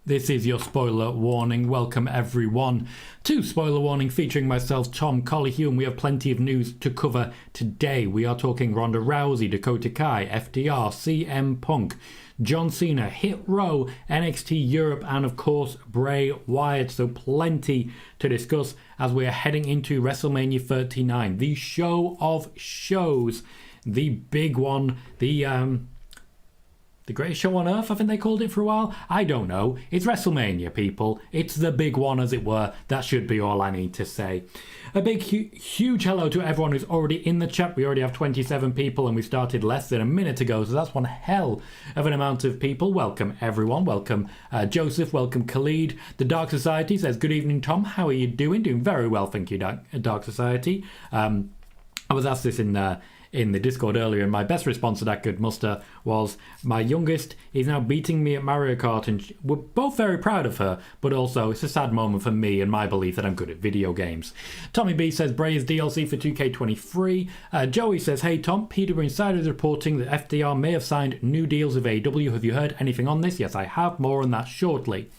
This is your spoiler warning. Welcome everyone to Spoiler Warning featuring myself, Tom Colohue, and we have plenty of news to cover today. We are talking Ronda Rousey, Dakota Kai, FDR, CM Punk, John Cena, Hit Row, NXT Europe, and of course Bray Wyatt. So plenty to discuss as we are heading into WrestleMania 39, the show of shows, the big one, the greatest show on earth, I think they called it for a while. I don't know. It's WrestleMania, people. It's the big one, as it were. That should be all I need to say. A big, huge hello to everyone who's already in the chat. We already have 27 people, and we started less than a minute ago, so that's one hell of an amount of people. Welcome, everyone. Welcome, Joseph. Welcome, Khalid. The Dark Society says, good evening, Tom. How are you doing? Doing very well, thank you, Dark Society. I was asked this in the Discord earlier, and my best response to that good muster was, my youngest is now beating me at Mario Kart, and we're both very proud of her, but also it's a sad moment for me and my belief that I'm good at video games. Tommy B says Bray is DLC for 2K23. Joey says, hey Tom, PWInsider is reporting that FDR may have signed new deals with AEW. Have you heard anything on this? Yes, I have. More on that shortly.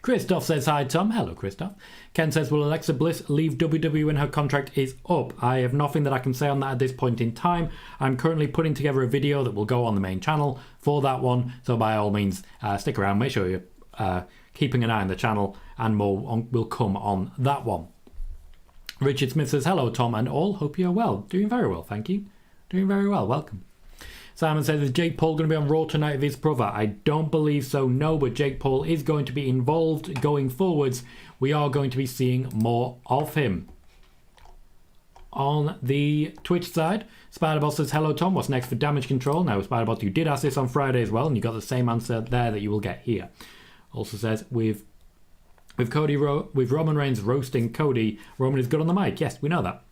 Christoph says, hi Tom. Hello Christoph. Ken says, will Alexa Bliss leave WWE when her contract is up? I have nothing that I can say on that at this point in time. I'm currently putting together a video that will go on the main channel for that one, so by all means stick around, make sure you're keeping an eye on the channel, and more will come on that one. Richard Smith says, hello Tom and all, hope you're well. Doing very well, thank you. Doing very well, welcome. Simon says, is Jake Paul going to be on Raw tonight with his brother? I don't believe so, no, but Jake Paul is going to be involved going forwards. We are going to be seeing more of him. On the Twitch side, Spiderboss says, hello Tom, what's next for Damage Control? Now, Spiderboss, you did ask this on Friday as well, and you got the same answer there that you will get here. Also says, with Roman Reigns roasting Cody, Roman is good on the mic. Yes, we know that.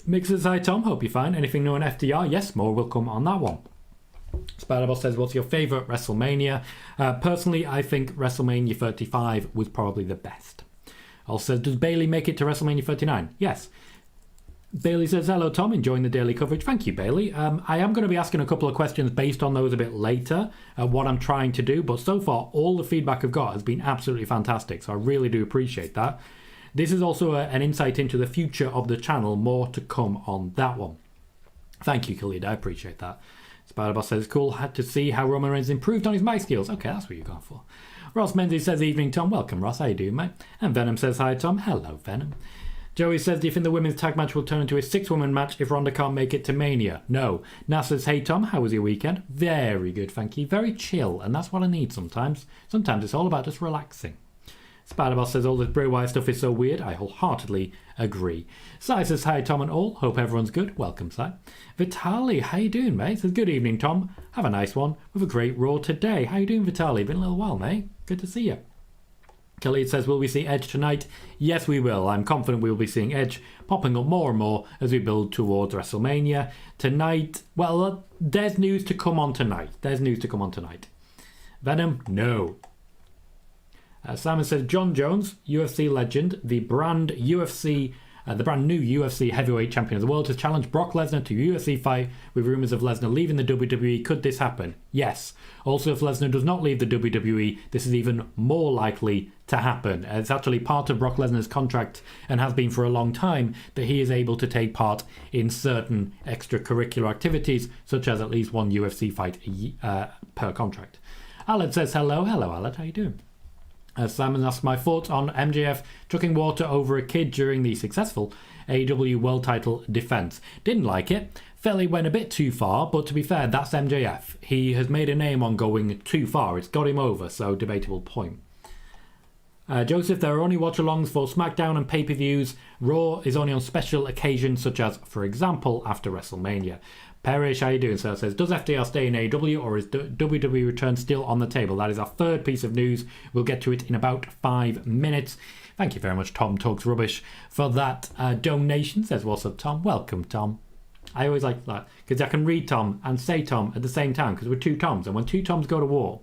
Mick says, hi Tom, hope you're fine. Anything new on FDR? Yes, more will come on that one. Spiderboss says, what's your favourite WrestleMania? Personally, I think WrestleMania 35 was probably the best. Also, does Bayley make it to WrestleMania 39? Yes. Bailey says, hello Tom, enjoying the daily coverage. Thank you, Bailey. I am going to be asking a couple of questions based on those a bit later, what I'm trying to do, but so far all the feedback I've got has been absolutely fantastic, so I really do appreciate that. This is also an insight into the future of the channel. More to come on that one. Thank you, Khalid. I appreciate that. Spiderboss says, cool. Had to see how Roman Reigns improved on his mic skills. Okay, that's what you're going for. Ross Menzies says, evening, Tom. Welcome, Ross. How you doing, mate? And Venom says, hi, Tom. Hello, Venom. Joey says, do you think the women's tag match will turn into a 6-woman match if Ronda can't make it to Mania? No. Nas says, hey, Tom. How was your weekend? Very good, thank you. Very chill. And that's what I need sometimes. Sometimes it's all about just relaxing. Spiderboss says, all this Bray Wyatt stuff is so weird. I wholeheartedly agree. Sai says, hi Tom and all. Hope everyone's good. Welcome, Sai. Vitali, how you doing, mate? Says, good evening, Tom. Have a nice one with a great Raw today. How you doing, Vitali? Been a little while, mate. Good to see you. Khalid says, will we see Edge tonight? Yes, we will. I'm confident we will be seeing Edge popping up more and more as we build towards WrestleMania. Tonight, well, there's news to come on tonight. Venom, no. Simon says, John Jones, UFC legend, the brand new UFC heavyweight champion of the world, has challenged Brock Lesnar to a UFC fight with rumours of Lesnar leaving the WWE. Could this happen? Yes. Also, if Lesnar does not leave the WWE, this is even more likely to happen. It's actually part of Brock Lesnar's contract, and has been for a long time, that he is able to take part in certain extracurricular activities, such as at least one UFC fight per contract. Aled says, hello. Hello, Aled. How you doing? Simon asks my thoughts on MJF chucking water over a kid during the successful AEW World Title defense. Didn't like it. Felt he went a bit too far, but to be fair, that's MJF. He has made a name on going too far. It's got him over, so debatable point. Joseph, there are only watch-alongs for SmackDown and pay-per-views. Raw is only on special occasions, such as, for example, after WrestleMania. Perish, how you doing, sir? Says, does FDR stay in AEW or is WWE return still on the table? That is our third piece of news. We'll get to it in about 5 minutes. Thank you very much, Tom Talks Rubbish, for that donation. Says, what's up, Tom? Welcome, Tom. I always like that, because I can read Tom and say Tom at the same time, because we're two Toms, and when two Toms go to war,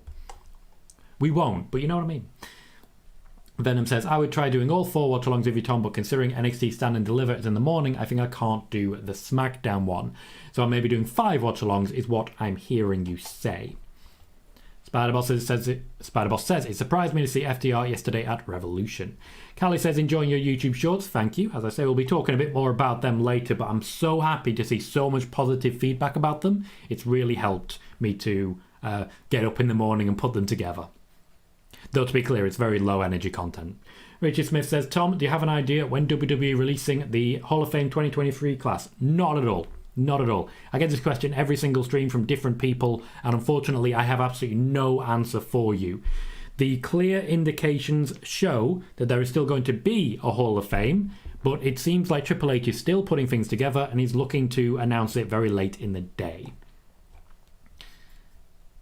we won't, but you know what I mean. Venom says, I would try doing all 4 watch-alongs with you, Tom, but considering NXT Stand and Deliver is in the morning, I think I can't do the SmackDown one. So I may be doing 5 watch-alongs is what I'm hearing you say. Spiderboss says it surprised me to see FTR yesterday at Revolution. Callie says enjoying your YouTube shorts, thank you. As I say, we'll be talking a bit more about them later, but I'm so happy to see so much positive feedback about them. It's really helped me to get up in the morning and put them together. Though to be clear, it's very low energy content. Richard Smith says, Tom, do you have an idea when WWE releasing the Hall of Fame 2023 class? Not at all. Not at all. I get this question every single stream from different people, and unfortunately I have absolutely no answer for you. The clear indications show that there is still going to be a Hall of Fame, but it seems like Triple H is still putting things together and he's looking to announce it very late in the day.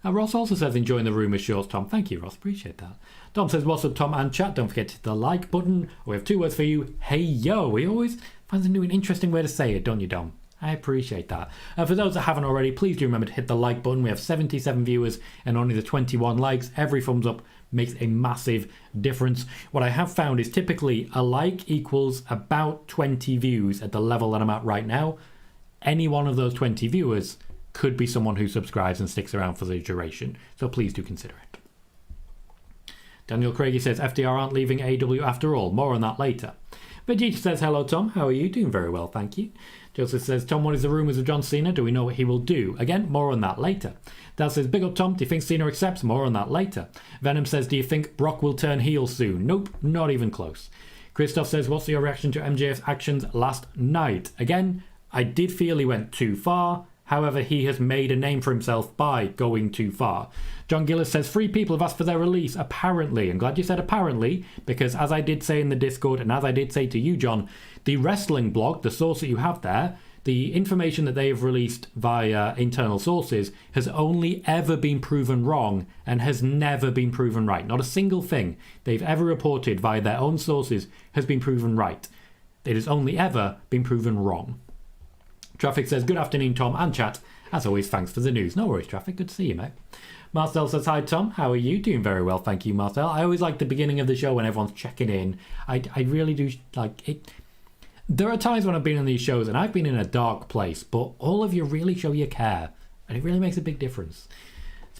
Ross also says enjoying the rumours shorts, Tom. Thank you, Ross. Appreciate that. Tom says, what's up, Tom and chat? Don't forget to hit the like button. We have 2 words for you. Hey, yo. We always find a new and interesting way to say it, don't you, Dom? I appreciate that. For those that haven't already, please do remember to hit the like button. We have 77 viewers and only the 21 likes. Every thumbs up makes a massive difference. What I have found is typically a like equals about 20 views at the level that I'm at right now. Any one of those 20 viewers could be someone who subscribes and sticks around for the duration. So please do consider it. Daniel Craigie says FDR aren't leaving AEW after all. More on that later. Vegeta says, hello, Tom. How are you? Doing very well, thank you. Joseph says, Tom, what is the rumours of John Cena? Do we know what he will do? Again, more on that later. Dal says, big up, Tom. Do you think Cena accepts? More on that later. Venom says, do you think Brock will turn heel soon? Nope, not even close. Christoph says, what's your reaction to MJF's actions last night? Again, I did feel he went too far. However, he has made a name for himself by going too far. John Gillis says, 3 people have asked for their release, apparently. I'm glad you said apparently, because as I did say in the Discord, and as I did say to you, John, the wrestling blog, the source that you have there, the information that they have released via internal sources has only ever been proven wrong and has never been proven right. Not a single thing they've ever reported via their own sources has been proven right. It has only ever been proven wrong. Traffic says, good afternoon, Tom and chat. As always, thanks for the news. No worries, Traffic. Good to see you, mate. Marcel says, hi, Tom. How are you? Doing very well, thank you, Marcel. I always like the beginning of the show when everyone's checking in. I really do like it. There are times when I've been in these shows and I've been in a dark place, but all of you really show you care, and it really makes a big difference.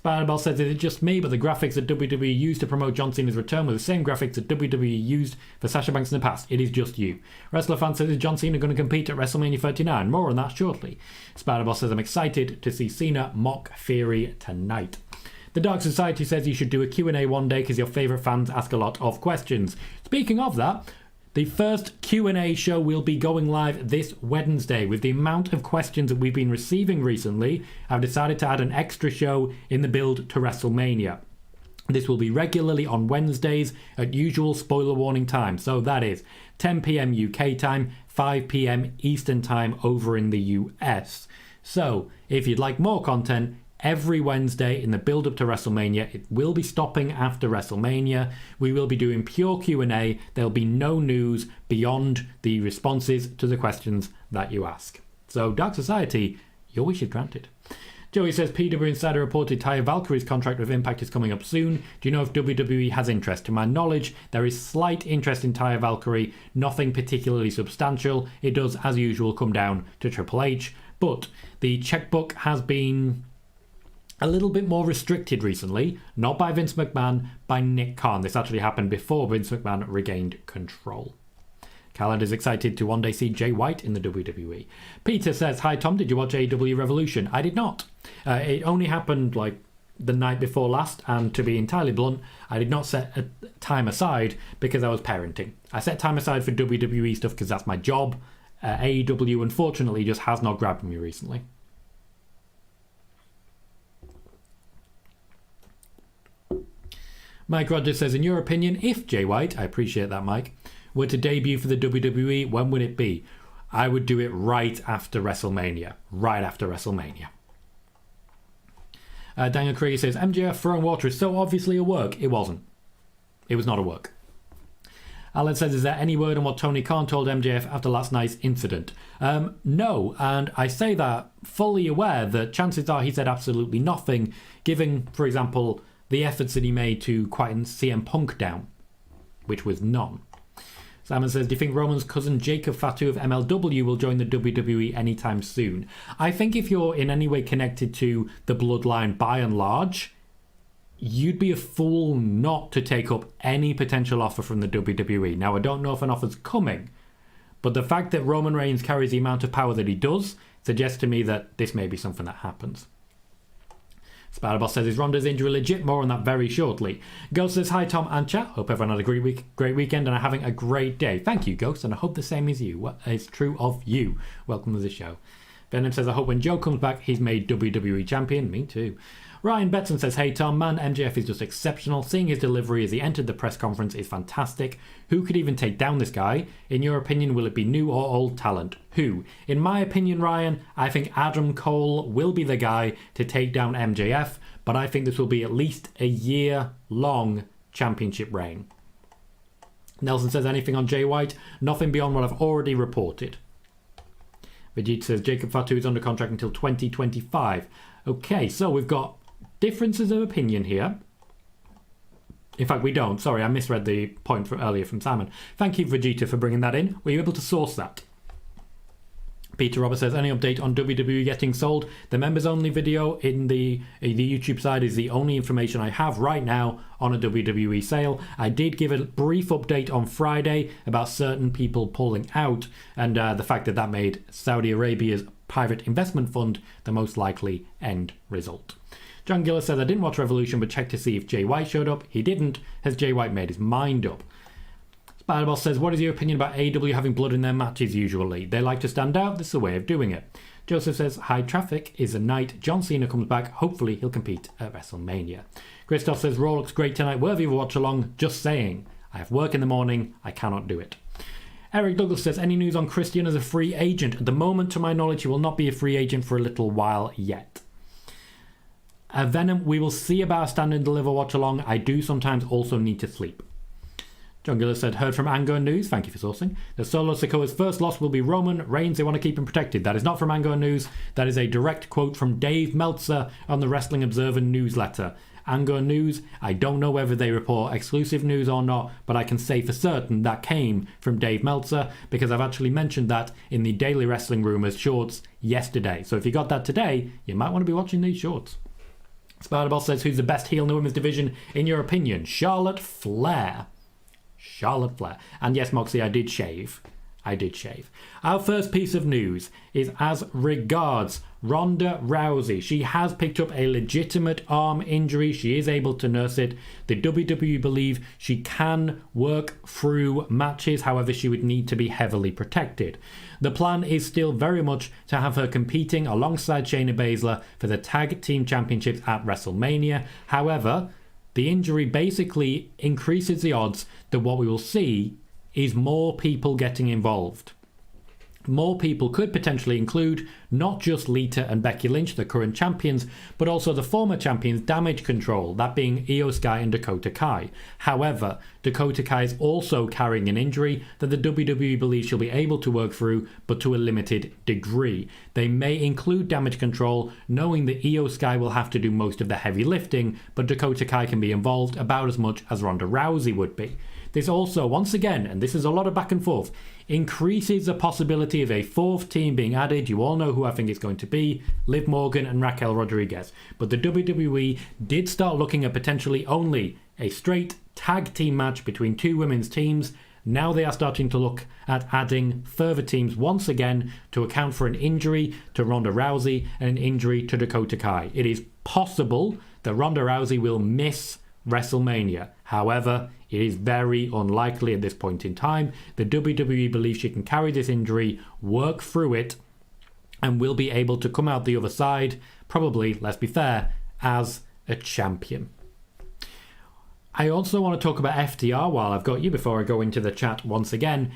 Spiderball says, it's just me, but the graphics that WWE used to promote John Cena's return were the same graphics that WWE used for Sasha Banks in the past. It is just you. Wrestler fan says, is John Cena going to compete at WrestleMania 39? More on that shortly. Spiderball says, I'm excited to see Cena mock Theory tonight. The Dark Society says you should do a Q&A one day because your favourite fans ask a lot of questions. Speaking of that, the first Q&A show will be going live this Wednesday. With the amount of questions that we've been receiving recently, I've decided to add an extra show in the build to WrestleMania. This will be regularly on Wednesdays at usual spoiler warning time. So that is 10 p.m. UK time, 5 p.m. Eastern time over in the US. So if you'd like more content, every Wednesday in the build-up to WrestleMania. It will be stopping after WrestleMania. We will be doing pure Q&A. There'll be no news beyond the responses to the questions that you ask. So, Dark Society, your wish is granted. Joey says, PWInsider reported Taya Valkyrie's contract with Impact is coming up soon. Do you know if WWE has interest? To my knowledge, there is slight interest in Taya Valkyrie, nothing particularly substantial. It does, as usual, come down to Triple H. But the checkbook has been a little bit more restricted recently, not by Vince McMahon, by Nick Khan. This actually happened before Vince McMahon regained control. Khaled is excited to one day see Jay White in the WWE. Peter says, hi Tom, did you watch AEW Revolution? I did not. It only happened like the night before last, and to be entirely blunt, I did not set a time aside because I was parenting. I set time aside for WWE stuff because that's my job. AEW unfortunately just has not grabbed me recently. Mike Rogers says, in your opinion, if Jay White, I appreciate that, Mike, were to debut for the WWE, when would it be? I would do it right after WrestleMania. Right after WrestleMania. Daniel Krieger says, MJF throwing water is so obviously a work. It wasn't. It was not a work. Alan says, is there any word on what Tony Khan told MJF after last night's incident? No, and I say that fully aware that chances are he said absolutely nothing, given, for example, the efforts that he made to quiet CM Punk down, which was none. Simon says, do you think Roman's cousin Jacob Fatu of MLW will join the WWE anytime soon? I think if you're in any way connected to the bloodline by and large, you'd be a fool not to take up any potential offer from the WWE. Now, I don't know if an offer's coming, but the fact that Roman Reigns carries the amount of power that he does suggests to me that this may be something that happens. Spider-Boss says, is Ronda's injury legit? More on that very shortly. Ghost says, hi Tom and chat. Hope everyone had a great weekend and are having a great day. Thank you, Ghost, and I hope the same is you. What is true of you? Welcome to the show. Venom says, I hope when Joe comes back, he's made WWE champion. Me too. Ryan Betson says, hey Tom, man, MJF is just exceptional. Seeing his delivery as he entered the press conference is fantastic. Who could even take down this guy? In your opinion, will it be new or old talent? Who? In my opinion, Ryan, I think Adam Cole will be the guy to take down MJF, but I think this will be at least a year-long championship reign. Nelson says, anything on Jay White? Nothing beyond what I've already reported. Vegeta says, Jacob Fatu is under contract until 2025. Okay, so we've got differences of opinion here. In fact, we don't. Sorry, I misread the point from earlier from Simon. Thank you, Vegeta, for bringing that in. Were you able to source that? Peter Roberts says, any update on WWE getting sold? The members-only video in the YouTube side is the only information I have right now on a WWE sale. I did give a brief update on Friday about certain people pulling out and the fact that that made Saudi Arabia's private investment fund the most likely end result. John Gillis says, I didn't watch Revolution but checked to see if Jay White showed up. He didn't. Has Jay White made his mind up? Spiderboss says, what is your opinion about AEW having blood in their matches usually? They like to stand out. This is a way of doing it. Joseph says, high traffic is a night John Cena comes back. Hopefully he'll compete at WrestleMania. Christoph says, Raw looks great tonight. Worthy of a watch along. Just saying. I have work in the morning. I cannot do it. Eric Douglas says, any news on Christian as a free agent? At the moment, to my knowledge, he will not be a free agent for a little while yet. Venom, we will see about a stand and deliver watch along. I do sometimes also need to sleep. John Gillis said, heard from Ango News, thank you for sourcing, that Solo Sikoa's first loss will be Roman Reigns. They want to keep him protected. That is not from Ango News. That is a direct quote from Dave Meltzer on the Wrestling Observer newsletter. Ango News, I don't know whether they report exclusive news or not, but I can say for certain that came from Dave Meltzer because I've actually mentioned that in the Daily Wrestling Rumors shorts yesterday. So if you got that today, you might want to be watching these shorts. Spiderboss says, who's the best heel in the women's division in your opinion? Charlotte Flair. Charlotte Flair. And yes, Moxie, I did shave. Our first piece of news is as regards Ronda Rousey. She has picked up a legitimate arm injury. She is able to nurse it. The WWE believe she can work through matches. However, she would need to be heavily protected. The plan is still very much to have her competing alongside Shayna Baszler for the Tag Team Championships at WrestleMania. However, the injury basically increases the odds that what we will see is more people getting involved. More people could potentially include not just Lita and Becky Lynch, the current champions, but also the former champions Damage Control, that being Io Sky and Dakota Kai. However, Dakota Kai is also carrying an injury that the WWE believes she'll be able to work through, but to a limited degree. They may include Damage Control, knowing that Io Sky will have to do most of the heavy lifting, but Dakota Kai can be involved about as much as Ronda Rousey would be. This also, once again, and this is a lot of back and forth, increases the possibility of a fourth team being added. You all know who I think it's going to be, Liv Morgan and Raquel Rodriguez. But the WWE did start looking at potentially only a straight tag team match between two women's teams. Now they are starting to look at adding further teams once again to account for an injury to Ronda Rousey and an injury to Dakota Kai. It is possible that Ronda Rousey will miss WrestleMania. However, it is very unlikely at this point in time. The WWE believes she can carry this injury, work through it, and will be able to come out the other side, probably, let's be fair, as a champion. I also want to talk about FTR while I've got you before I go into the chat once again.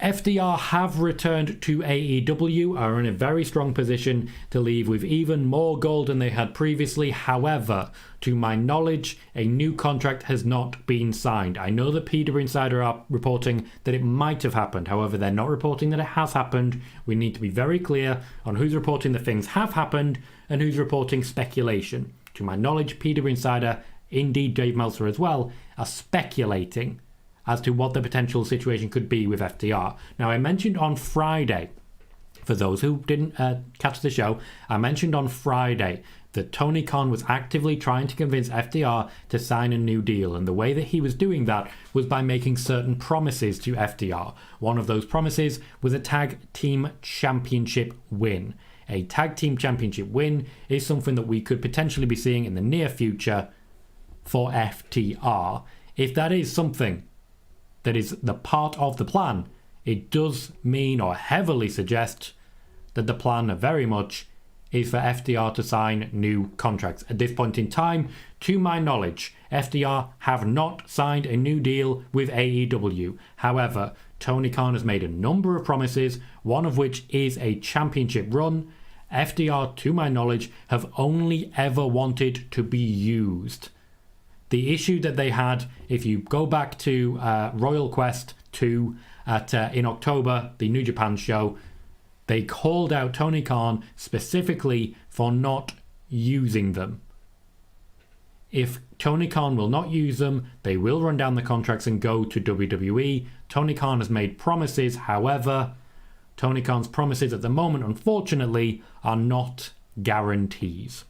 FDR have returned to AEW, are in a very strong position to leave with even more gold than they had previously. However, to my knowledge, a new contract has not been signed. I know that PWInsider are reporting that it might have happened. However, they're not reporting that it has happened. We need to be very clear on who's reporting that things have happened and who's reporting speculation. To my knowledge, PWInsider, indeed Dave Meltzer as well, are speculating as to what the potential situation could be with FTR. Now, I mentioned on Friday For those who didn't catch the show, I mentioned on Friday that Tony Khan was actively trying to convince FTR to sign a new deal, and the way that he was doing that was by making certain promises to FTR. One of those promises was a tag team championship win. A tag team championship win is something that we could potentially be seeing in the near future for FTR. If that is something that is the part of the plan, it does mean or heavily suggest that the plan very much is for FTR to sign new contracts. At this point in time, to my knowledge, FTR have not signed a new deal with AEW. However, Tony Khan has made a number of promises, one of which is a championship run. FTR, to my knowledge, have only ever wanted to be used. The issue that they had, if you go back to Royal Quest 2 in October, the New Japan show, they called out Tony Khan specifically for not using them. If Tony Khan will not use them, they will run down the contracts and go to WWE. Tony Khan has made promises, however, Tony Khan's promises at the moment, unfortunately, are not guarantees.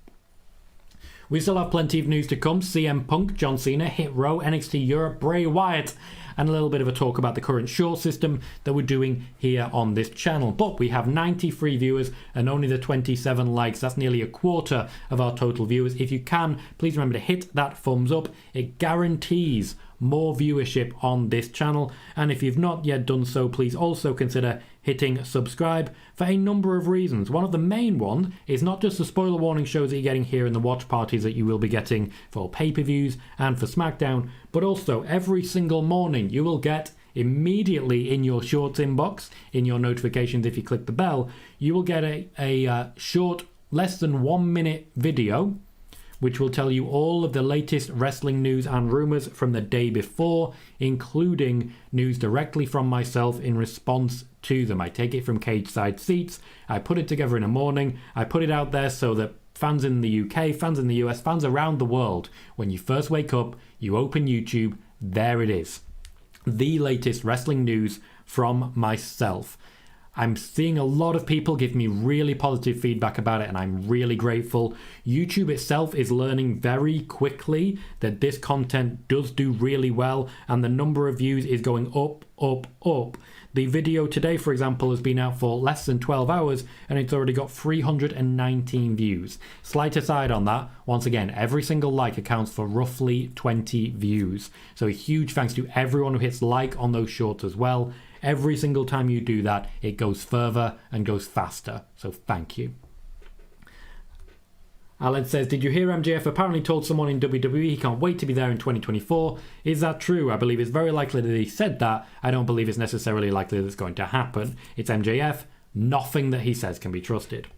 We still have plenty of news to come. CM Punk, John Cena, Hit Row, NXT Europe, Bray Wyatt, and a little bit of a talk about the current short system that we're doing here on this channel. But we have 93 viewers and only the 27 likes. That's nearly a quarter of our total viewers. If you can, please remember to hit that thumbs up. It guarantees more viewership on this channel. And if you've not yet done so, please also consider hitting subscribe for a number of reasons. One of the main ones is not just the spoiler warning shows that you're getting here and the watch parties that you will be getting for pay-per-views and for SmackDown, but also every single morning you will get immediately in your shorts inbox, in your notifications if you click the bell, you will get a short, less than 1 minute video which will tell you all of the latest wrestling news and rumours from the day before, including news directly from myself in response to them. I take it from Cage Side Seats, I put it together in a morning, I put it out there so that fans in the UK, fans in the US, fans around the world, when you first wake up, you open YouTube, there it is. The latest wrestling news from myself. I'm seeing a lot of people give me really positive feedback about it, and I'm really grateful. YouTube itself is learning very quickly that this content does do really well, and the number of views is going up, up, up. The video today, for example, has been out for less than 12 hours, and it's already got 319 views. Slight aside on that, once again, every single like accounts for roughly 20 views. So a huge thanks to everyone who hits like on those shorts as well. Every single time you do that, it goes further and goes faster. So thank you. Alan says, did you hear MJF apparently told someone in WWE he can't wait to be there in 2024? Is that true? I believe it's very likely that he said that. I don't believe it's necessarily likely that it's going to happen. It's MJF. Nothing that he says can be trusted.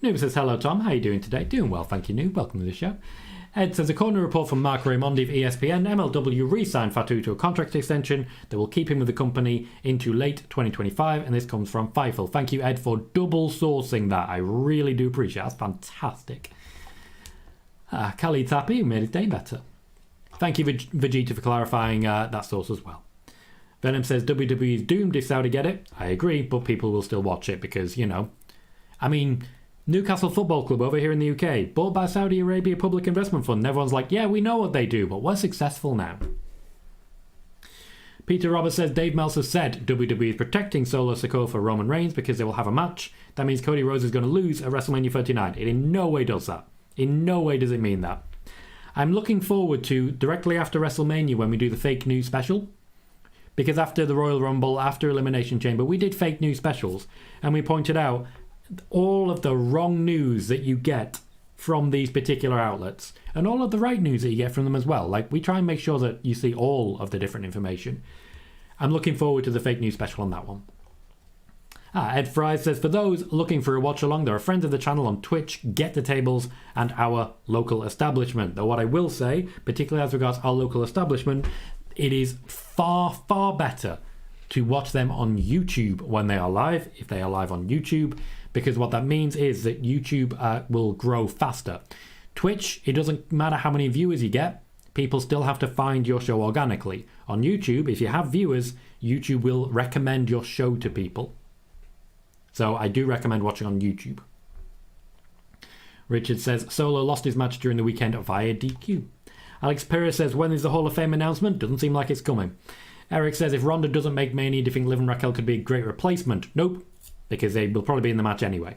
Noob says, hello Tom, how are you doing today? Doing well, thank you Noob. Welcome to the show. Ed says, according to a report from Mark Raimondi of ESPN, MLW re-signed Fatu to a contract extension that will keep him with the company into late 2025, and this comes from Fightful. Thank you, Ed, for double sourcing that. I really do appreciate it. That's fantastic. Khalid's happy, you made his day better. Thank you, Vegeta, for clarifying that source as well. Venom says, WWE is doomed if Saudi get it. I agree, but people will still watch it because, you know, I mean, Newcastle Football Club over here in the UK, bought by Saudi Arabia Public Investment Fund. And everyone's like, yeah, we know what they do, but we're successful now. Peter Roberts says, Dave Meltzer said WWE is protecting Solo Sikoa for Roman Reigns because they will have a match. That means Cody Rhodes is going to lose at WrestleMania 39. It in no way does that. In no way does it mean that. I'm looking forward to directly after WrestleMania when we do the fake news special. Because after the Royal Rumble, after Elimination Chamber, we did fake news specials. And we pointed out all of the wrong news that you get from these particular outlets and all of the right news that you get from them as well. Like, we try and make sure that you see all of the different information. I'm looking forward to the fake news special on that one. Ed Fry says, for those looking for a watch along, there are friends of the channel on Twitch, Get the Tables, and our local establishment. Though what I will say, particularly as regards our local establishment, it is far, far better to watch them on YouTube when they are live, if they are live on YouTube, because what that means is that YouTube will grow faster. Twitch, it doesn't matter how many viewers you get, people still have to find your show organically. On YouTube, if you have viewers, YouTube will recommend your show to people. So I do recommend watching on YouTube. Richard says, Solo lost his match during the weekend via DQ. Alex Perez says, when is the Hall of Fame announcement? Doesn't seem like it's coming. Eric says, if Ronda doesn't make Mania, do you think Liv and Raquel could be a great replacement? Nope, because they will probably be in the match anyway.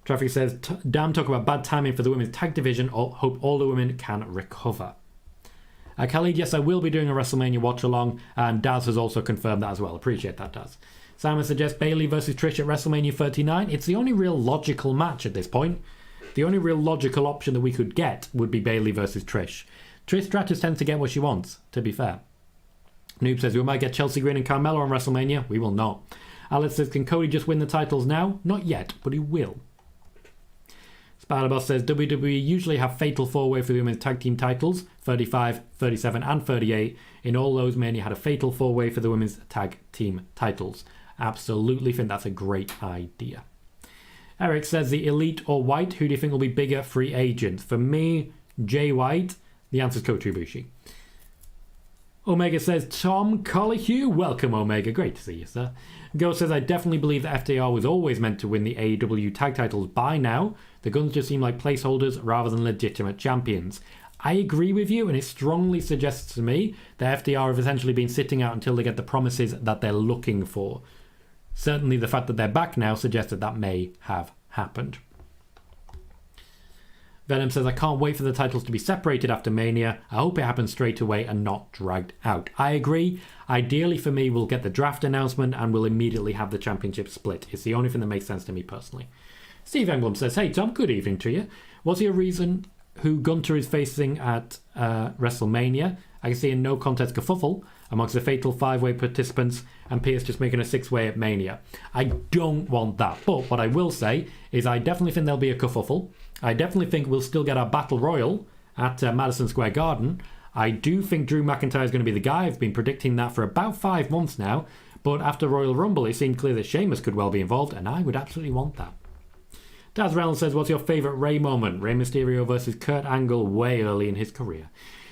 Traffic says, damn, talk about bad timing for the women's tag division. Hope all the women can recover. Khalid, yes, I will be doing a WrestleMania watch along, and Daz has also confirmed that as well. Appreciate that, Daz. Simon suggests Bayley versus Trish at WrestleMania 39. It's the only real logical match at this point. The only real logical option that we could get would be Bayley versus Trish. Trish Stratus tends to get what she wants, to be fair. Noob says, we might get Chelsea Green and Carmella on WrestleMania. We will not. Alice says, can Cody just win the titles now? Not yet, but he will. Spider-Boss says, WWE usually have fatal four-way for the women's tag team titles, 35, 37 and 38. In all those, Mania had a fatal four-way for the women's tag team titles. Absolutely think that's a great idea. Eric says, the Elite or White, who do you think will be bigger free agents? For me, Jay White. The answer is Kota Ibushi. Omega says, Tom Colohue. Welcome, Omega. Great to see you, sir. Go says, I definitely believe that FTR was always meant to win the AEW tag titles by now. The Guns just seem like placeholders rather than legitimate champions. I agree with you, and it strongly suggests to me that FTR have essentially been sitting out until they get the promises that they're looking for. Certainly the fact that they're back now suggests that that may have happened. Venom says, I can't wait for the titles to be separated after Mania. I hope it happens straight away and not dragged out. I agree. Ideally for me, we'll get the draft announcement and we'll immediately have the championship split. It's the only thing that makes sense to me personally. Steve Englund says, hey Tom, good evening to you. Was there a reason who Gunter is facing at WrestleMania? I can see a no contest kerfuffle amongst the fatal 5-way participants and Pierce just making a 6-way at Mania. I don't want that. But what I will say is I definitely think there'll be a kerfuffle. I definitely think we'll still get our Battle Royal at Madison Square Garden. I do think Drew McIntyre is going to be the guy. I've been predicting that for about 5 months now. But after Royal Rumble, it seemed clear that Sheamus could well be involved, and I would absolutely want that. Daz Reynolds says, what's your favourite Rey moment? Rey Mysterio versus Kurt Angle way early in his career.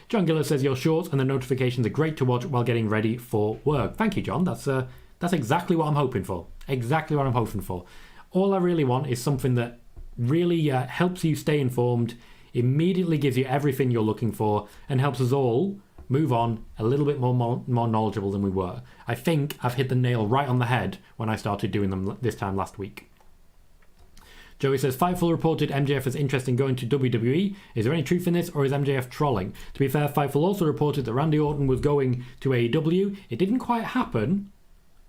John Giller says, your shorts and the notifications are great to watch while getting ready for work. Thank you, John. That's exactly what I'm hoping for. Exactly what I'm hoping for. All I really want is something that really helps you stay informed, immediately gives you everything you're looking for, and helps us all move on a little bit more knowledgeable than we were. I think I've hit the nail right on the head when I started doing them this time last week. Joey says, Fightful reported MJF is interested in going to WWE. Is there any truth in this, or is MJF trolling? To be fair, Fightful also reported that Randy Orton was going to AEW. It didn't quite happen,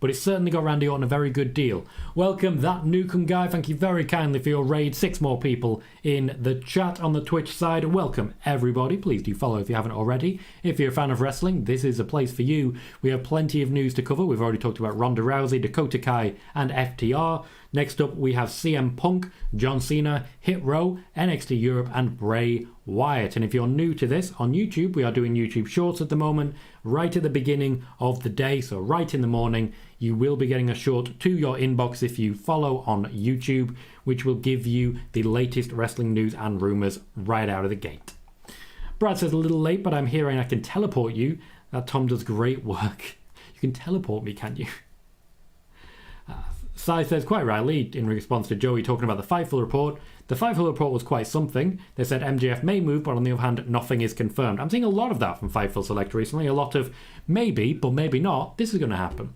but it certainly got Randy Orton a very good deal. Welcome, That Nukem Guy. Thank you very kindly for your raid. 6 more people in the chat on the Twitch side. Welcome, everybody. Please do follow if you haven't already. If you're a fan of wrestling, this is a place for you. We have plenty of news to cover. We've already talked about Ronda Rousey, Dakota Kai, and FTR. Next up, we have CM Punk, John Cena, Hit Row, NXT Europe, and Bray Wyatt. And if you're new to this, on YouTube, we are doing YouTube Shorts at the moment, right at the beginning of the day, so right in the morning. You will be getting a short to your inbox if you follow on YouTube, which will give you the latest wrestling news and rumours right out of the gate. Brad says, a little late, but I'm here and I can teleport you. That Tom does great work. You can teleport me, can you? Sai says, quite rightly, in response to Joey talking about the Fightful report, the Fightful report was quite something. They said MJF may move, but on the other hand, nothing is confirmed. I'm seeing a lot of that from Fightful Select recently. A lot of maybe, but maybe not. This is going to happen.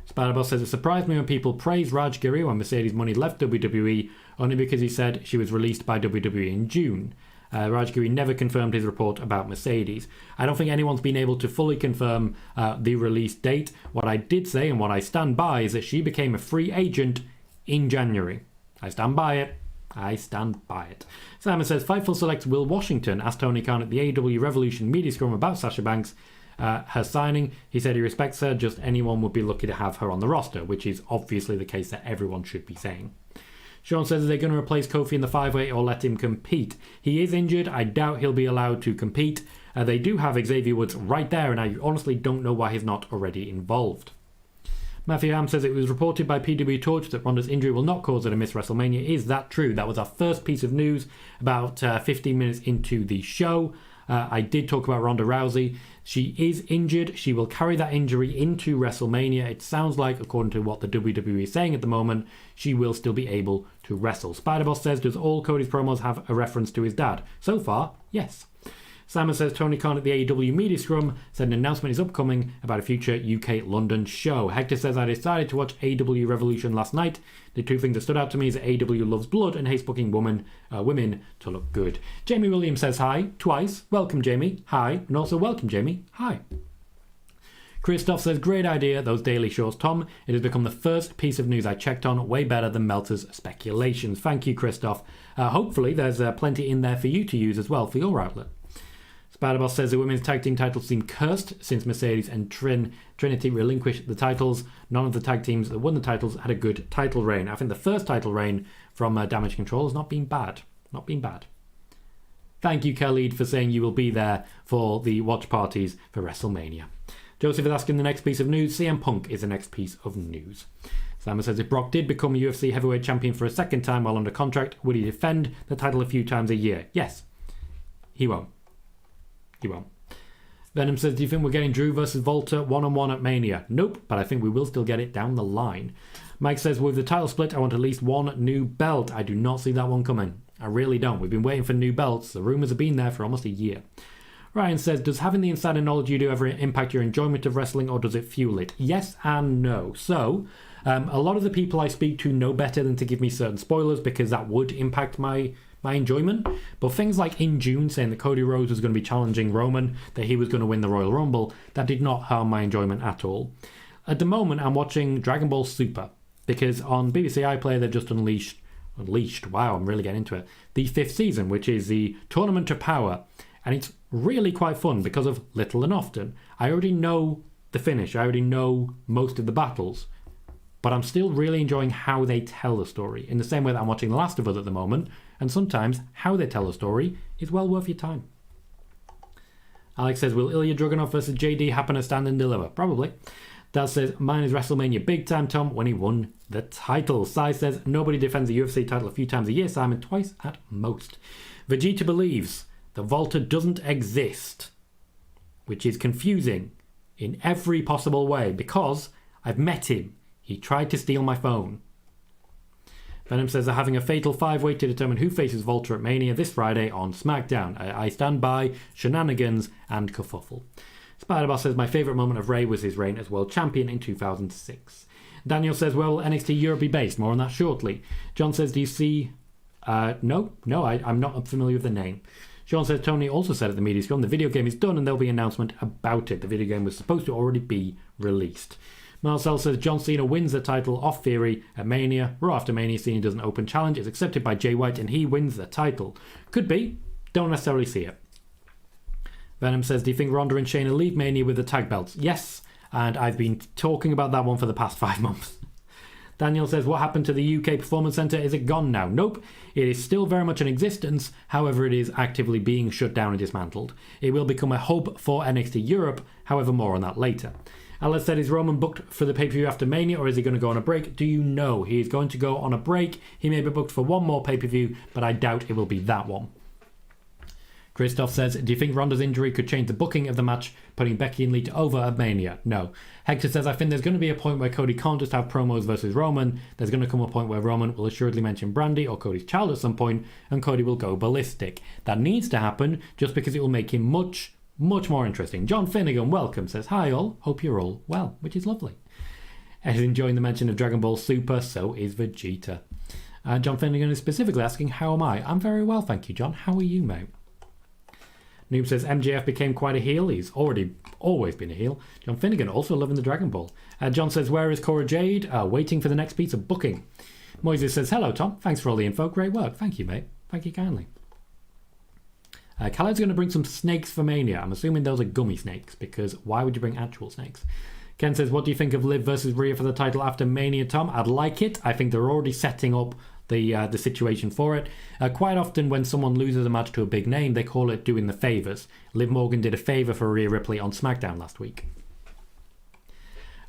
Spider-Boss says, it surprised me when people praised Raj Giri when Mercedes Money left WWE, only because he said she was released by WWE in June. Raj Giri never confirmed his report about Mercedes. I don't think anyone's been able to fully confirm the release date. What I did say and what I stand by is that she became a free agent in January. I stand by it. I stand by it. Simon says, Fightful selects Will Washington, asked Tony Khan at the AEW Revolution media scrum about Sasha Banks, her signing. He said he respects her, just anyone would be lucky to have her on the roster, which is obviously the case that everyone should be saying. Sean says, are they going to replace Kofi in the 5-way or let him compete? He is injured. I doubt he'll be allowed to compete. They do have Xavier Woods right there, and I honestly don't know why he's not already involved. Matthew Ham says, it was reported by PWTorch that Ronda's injury will not cause her to miss WrestleMania. Is that true? That was our first piece of news about 15 minutes into the show. I did talk about Ronda Rousey. She is injured. She will carry that injury into WrestleMania. It sounds like, according to what the WWE is saying at the moment, she will still be able to wrestle. Spider-Boss says, does all Cody's promos have a reference to his dad? So far, yes. Simon says, Tony Khan at the AEW media scrum said an announcement is upcoming about a future UK London show. Hector says, I decided to watch AEW Revolution last night. The two things that stood out to me is that AEW loves blood and hates booking women to look good. Jamie Williams says hi, twice. Welcome, Jamie. Hi. And also welcome, Jamie. Hi. Christoph says, great idea, those daily shows, Tom. It has become the first piece of news I checked on, way better than Meltzer's speculations. Thank you, Christoph. Hopefully there's plenty in there for you to use as well for your outlet. Spider-Boss says the women's tag team titles seem cursed since Mercedes and Trinity relinquished the titles. None of the tag teams that won the titles had a good title reign. I think the first title reign from Damage Control has not been bad. Not been bad. Thank you, Khalid, for saying you will be there for the watch parties for WrestleMania. Joseph is asking the next piece of news. CM Punk is the next piece of news. Simon says if Brock did become a UFC heavyweight champion for a second time while under contract, would he defend the title a few times a year? Yes. He won't. He won't. Venom says, do you think we're getting Drew versus Volta one-on-one at Mania? Nope, but I think we will still get it down the line. Mike says, with the title split, I want at least one new belt. I do not see that one coming. I really don't. We've been waiting for new belts. The rumours have been there for almost a year. Ryan says, does having the insider knowledge you do ever impact your enjoyment of wrestling, or does it fuel it? Yes and no. So, a lot of the people I speak to know better than to give me certain spoilers because that would impact my enjoyment. But things like in June saying that Cody Rhodes was going to be challenging Roman, that he was going to win the Royal Rumble, that did not harm my enjoyment at all. At the moment, I'm watching Dragon Ball Super because on BBC iPlayer they've just unleashed, wow, I'm really getting into it, the 5th season, which is the Tournament of Power. And it's really quite fun because of Little and Often. I already know the finish. I already know most of the battles. But I'm still really enjoying how they tell the story, in the same way that I'm watching The Last of Us at the moment, and sometimes how they tell a story is well worth your time. Alex says, will Ilya Dragunov versus JD happen at Stand and Deliver? Probably. Daz says, mine is WrestleMania big time, Tom, when he won the title. Sai says, nobody defends the UFC title a few times a year, Simon, twice at most. Vegeta believes that Volta doesn't exist, which is confusing in every possible way, because I've met him. He tried to steal my phone. Venom says they're having a fatal 5-way to determine who faces Volta at Mania this Friday on SmackDown. I stand by shenanigans and kerfuffle. Spider-Boss says my favourite moment of Ray was his reign as world champion in 2006. Daniel says, well, NXT Europe be based? More on that shortly. John says, do you see... No, I'm not familiar with the name. Sean says, Tony also said at the media scrum, the video game is done and there'll be an announcement about it. The video game was supposed to already be released. Marcel says John Cena wins the title off Theory at Mania. Raw after Mania, Cena does an open challenge. It's accepted by Jay White and he wins the title. Could be. Don't necessarily see it. Venom says, do you think Ronda and Shayna leave Mania with the tag belts? Yes. And I've been talking about that one for the past 5 months. Daniel says, what happened to the UK Performance Centre? Is it gone now? Nope. It is still very much in existence. However, it is actively being shut down and dismantled. It will become a hub for NXT Europe. However, more on that later. Alice said, is Roman booked for the pay-per-view after Mania, or is he going to go on a break? Do you know? He is going to go on a break. He may be booked for one more pay-per-view, but I doubt it will be that one. Christoph says, do you think Ronda's injury could change the booking of the match, putting Becky and Lita over at Mania? No. Hector says, I think there's going to be a point where Cody can't just have promos versus Roman. There's going to come a point where Roman will assuredly mention Brandy or Cody's child at some point, and Cody will go ballistic. That needs to happen just because it will make him much more interesting. John Finnegan, welcome, says, hi all, hope you're all well, which is lovely. And he's enjoying the mention of Dragon Ball Super, so is Vegeta. John Finnegan is specifically asking, how am I? I'm very well, thank you, John. How are you, mate? Noob says MJF became quite a heel. He's always been a heel. John Finnegan also loving the Dragon Ball. John says, where is Cora Jade? Waiting for the next piece of booking. Moises says, hello, Tom. Thanks for all the info. Great work. Thank you, mate. Thank you kindly. Khaled's going to bring some snakes for Mania. I'm assuming those are gummy snakes, because why would you bring actual snakes? Ken says, what do you think of Liv versus Rhea for the title after Mania, Tom? I'd like it. I think they're already setting up the situation for it. Quite often when someone loses a match to a big name, they call it doing the favours. Liv Morgan did a favour for Rhea Ripley on SmackDown last week.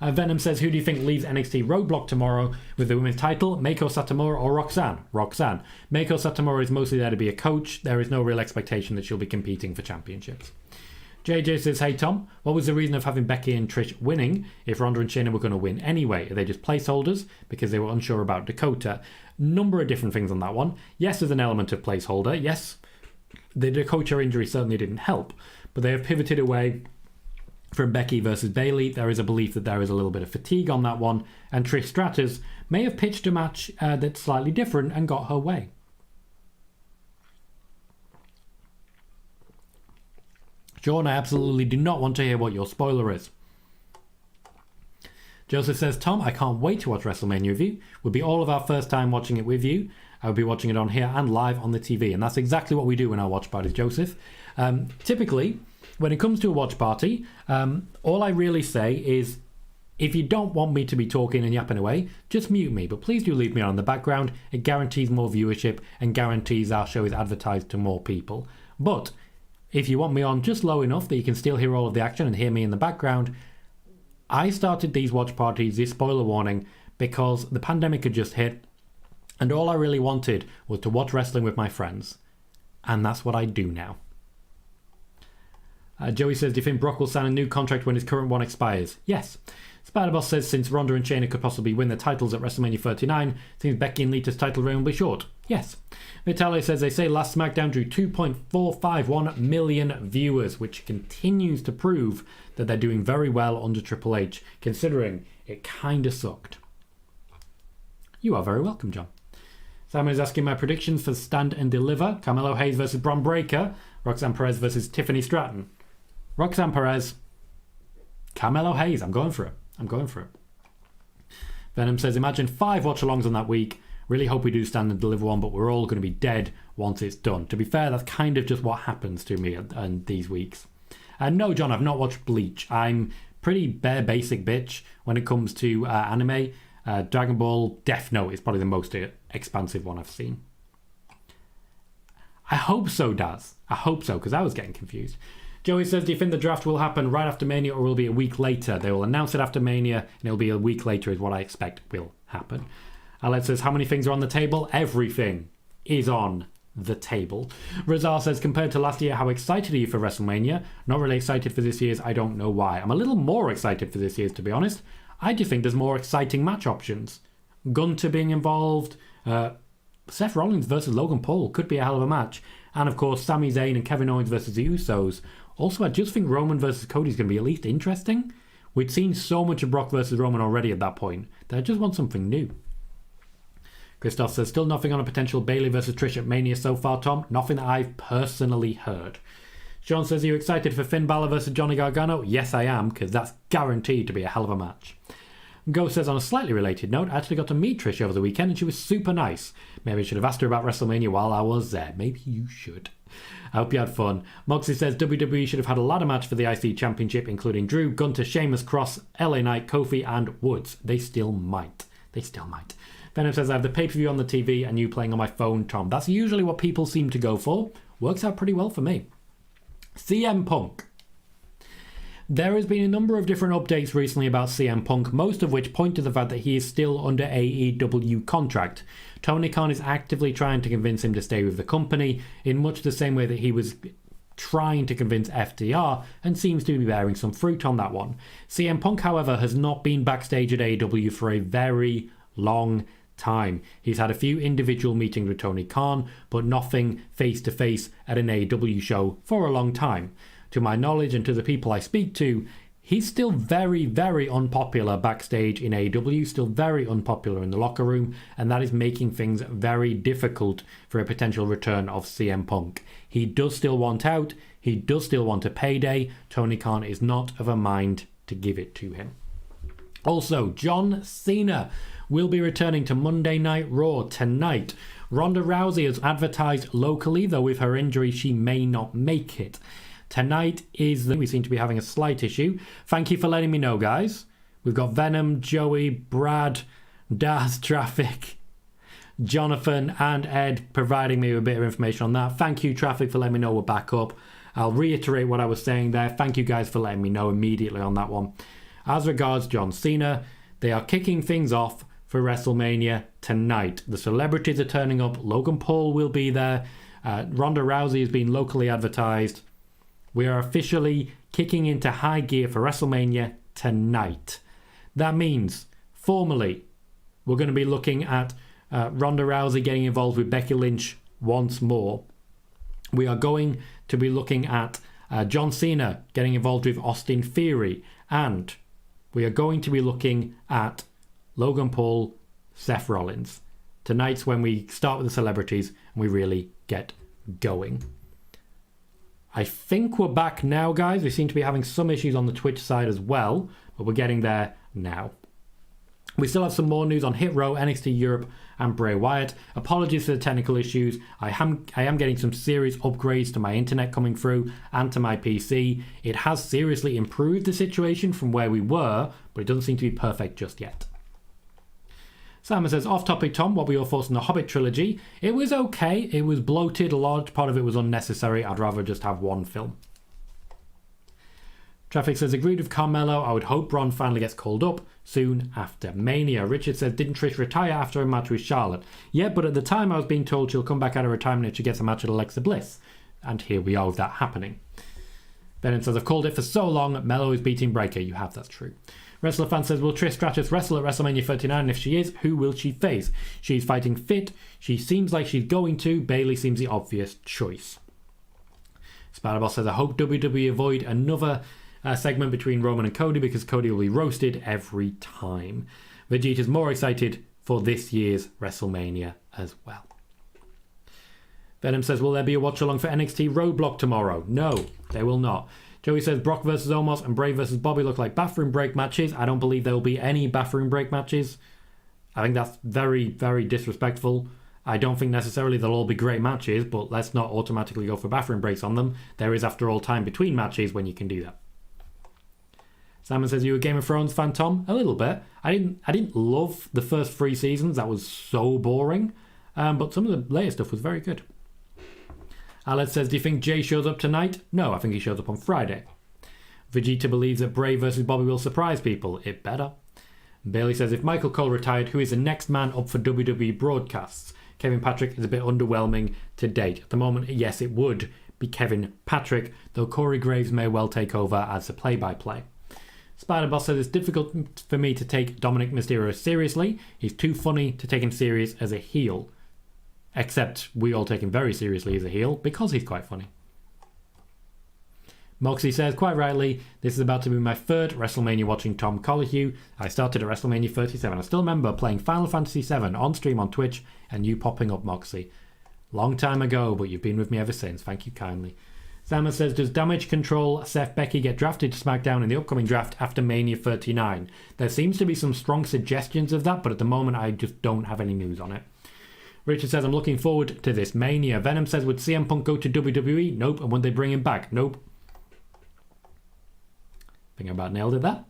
Venom says, who do you think leaves NXT Roadblock tomorrow with the women's title? Meiko Satomura or Roxanne? Roxanne. Meiko Satomura is mostly there to be a coach. There is no real expectation that she'll be competing for championships. JJ says, hey Tom, what was the reason of having Becky and Trish winning if Ronda and Shayna were going to win anyway? Are they just placeholders because they were unsure about Dakota? Number of different things on that one. Yes, there's an element of placeholder. Yes, the Dakota injury certainly didn't help, but they have pivoted away from Becky versus Bayley. There is a belief that there is a little bit of fatigue on that one, and Trish Stratus may have pitched a match that's slightly different and got her way. Sean, I absolutely do not want to hear what your spoiler is. Joseph says, Tom, I can't wait to watch WrestleMania with you. Would be all of our first time watching it with you. I would be watching it on here and live on the TV. And that's exactly what we do in our watch parties, Joseph. Typically, when it comes to a watch party, all I really say is, if you don't want me to be talking and yapping away, just mute me. But please do leave me on in the background. It guarantees more viewership and guarantees our show is advertised to more people. But if you want me on just low enough that you can still hear all of the action and hear me in the background, I started these watch parties, this spoiler warning, because the pandemic had just hit, and all I really wanted was to watch wrestling with my friends. And that's what I do now. Joey says, do you think Brock will sign a new contract when his current one expires? Yes. Spider-Boss says, since Ronda and Shayna could possibly win the titles at WrestleMania 39, seems Becky and Lita's title reign will be short. Yes. Vitale says, they say last SmackDown drew 2.451 million viewers, which continues to prove that they're doing very well under Triple H, considering it kinda sucked. You are very welcome, John. Simon is asking my predictions for Stand and Deliver. Carmelo Hayes versus Bron Breakker. Roxanne Perez versus Tiffany Stratton. Roxanne Perez. Carmelo Hayes. I'm going for it. Venom says, imagine 5 watch-alongs on that week. Really hope we do Stand and Deliver one, but we're all going to be dead once it's done. To be fair, that's kind of just what happens to me in these weeks. And no, John, I've not watched Bleach. I'm pretty bare basic bitch when it comes to anime. Dragon Ball Death Note is probably the most expansive one I've seen. I hope so, Daz. I hope so, because I was getting confused. Joey says, do you think the draft will happen right after Mania or will it be a week later? They will announce it after Mania and it'll be a week later is what I expect will happen. Alex says, how many things are on the table? Everything is on the table. Razar says, compared to last year, how excited are you for WrestleMania? Not really excited for this year's. I don't know why. I'm a little more excited for this year's, to be honest. I just think there's more exciting match options. Gunter being involved, Seth Rollins versus Logan Paul could be a hell of a match. And of course, Sami Zayn and Kevin Owens versus the Usos. Also, I just think Roman versus Cody is going to be at least interesting. We'd seen so much of Brock versus Roman already at that point that I just want something new. Christoph says, still nothing on a potential Bayley versus Trish at Mania so far, Tom. Nothing that I've personally heard. Sean says, are you excited for Finn Balor versus Johnny Gargano? Yes, I am, because that's guaranteed to be a hell of a match. Ghost says, on a slightly related note, I actually got to meet Trish over the weekend and she was super nice. Maybe I should have asked her about WrestleMania while I was there. Maybe you should. I hope you had fun. Moxie says, WWE should have had a ladder match for the IC Championship, including Drew, Gunter, Sheamus, Cross, LA Knight, Kofi, and Woods. They still might. Venom says, I have the pay-per-view on the TV and you playing on my phone, Tom. That's usually what people seem to go for. Works out pretty well for me. CM Punk. There has been a number of different updates recently about CM Punk, most of which point to the fact that he is still under AEW contract. Tony Khan is actively trying to convince him to stay with the company, in much the same way that he was trying to convince FTR, and seems to be bearing some fruit on that one. CM Punk, however, has not been backstage at AEW for a very long time. He's had a few individual meetings with Tony Khan, but nothing face-to-face at an AEW show for a long time. To my knowledge and to the people I speak to, he's still very, very unpopular backstage in AEW, still very unpopular in the locker room, and that is making things very difficult for a potential return of CM Punk. He does still want out, he does still want a payday. Tony Khan is not of a mind to give it to him. Also, John Cena will be returning to Monday Night Raw tonight. Ronda Rousey has advertised locally, though with her injury she may not make it. Tonight we seem to be having a slight issue. Thank you for letting me know, guys. We've got Venom, Joey, Brad, Daz, Traffic, Jonathan, and Ed providing me with a bit of information on that. Thank you, Traffic, for letting me know we're back up. I'll reiterate what I was saying there. Thank you guys for letting me know immediately on that one. As regards John Cena, they are kicking things off for WrestleMania tonight. The celebrities are turning up. Logan Paul will be there. Ronda Rousey has been locally advertised. We are officially kicking into high gear for WrestleMania tonight. That means, formally, we're going to be looking at Ronda Rousey getting involved with Becky Lynch once more. We are going to be looking at John Cena getting involved with Austin Theory. And we are going to be looking at Logan Paul, Seth Rollins. Tonight's when we start with the celebrities and we really get going. I think we're back now, guys. We seem to be having some issues on the Twitch side as well, but we're getting there now. We still have some more news on Hit Row, NXT Europe, and Bray Wyatt. Apologies for the technical issues. I am getting some serious upgrades to my internet coming through and to my PC. It has seriously improved the situation from where we were, but it doesn't seem to be perfect just yet. Simon says, off topic, Tom, what were your thoughts on the Hobbit trilogy? It was okay. It was bloated. A large part of it was unnecessary. I'd rather just have one film. Traffic says, agreed with Carmelo. I would hope Braun finally gets called up soon after Mania. Richard says, didn't Trish retire after a match with Charlotte? Yeah, but at the time I was being told she'll come back out of retirement if she gets a match at Alexa Bliss. And here we are with that happening. Bennett says, I've called it for so long. Melo is beating Breaker. You have, that's true. Wrestler fan says, will Trish Stratus wrestle at WrestleMania 39? And if she is, who will she face? She's fighting Fit. She seems like she's going to. Bayley seems the obvious choice. Spider-Boss says, I hope WWE avoid another segment between Roman and Cody because Cody will be roasted every time. Vegeta's more excited for this year's WrestleMania as well. Venom says, will there be a watch-along for NXT Roadblock tomorrow? No, they will not. Joey says, Brock versus Omos and Bray versus Bobby look like bathroom break matches. I don't believe there will be any bathroom break matches. I think that's very, very disrespectful. I don't think necessarily they'll all be great matches, but let's not automatically go for bathroom breaks on them. There is, after all, time between matches when you can do that. Simon says, you a Game of Thrones fan, Tom? A little bit. I didn't love the first 3 seasons. That was so boring. But some of the later stuff was very good. Alex says, do you think Jay shows up tonight? No, I think he shows up on Friday. Vegeta believes that Bray versus Bobby will surprise people. It better. Bailey says, if Michael Cole retired, who is the next man up for WWE broadcasts? Kevin Patrick is a bit underwhelming to date. At the moment, yes, it would be Kevin Patrick, though Corey Graves may well take over as the play-by-play. Spider-Boss says, it's difficult for me to take Dominic Mysterio seriously. He's too funny to take him serious as a heel. Except we all take him very seriously as a heel because he's quite funny. Moxie says, quite rightly, this is about to be my 3rd WrestleMania watching Tom Colohue. I started at WrestleMania 37. I still remember playing Final Fantasy VII on stream on Twitch and you popping up, Moxie. Long time ago, but you've been with me ever since. Thank you kindly. Simon says, does Damage Control Seth Becky get drafted to SmackDown in the upcoming draft after Mania 39? There seems to be some strong suggestions of that, but at the moment I just don't have any news on it. Richard says, I'm looking forward to this Mania. Venom says, would CM Punk go to WWE? Nope. And would they bring him back? Nope. Think I about nailed it there.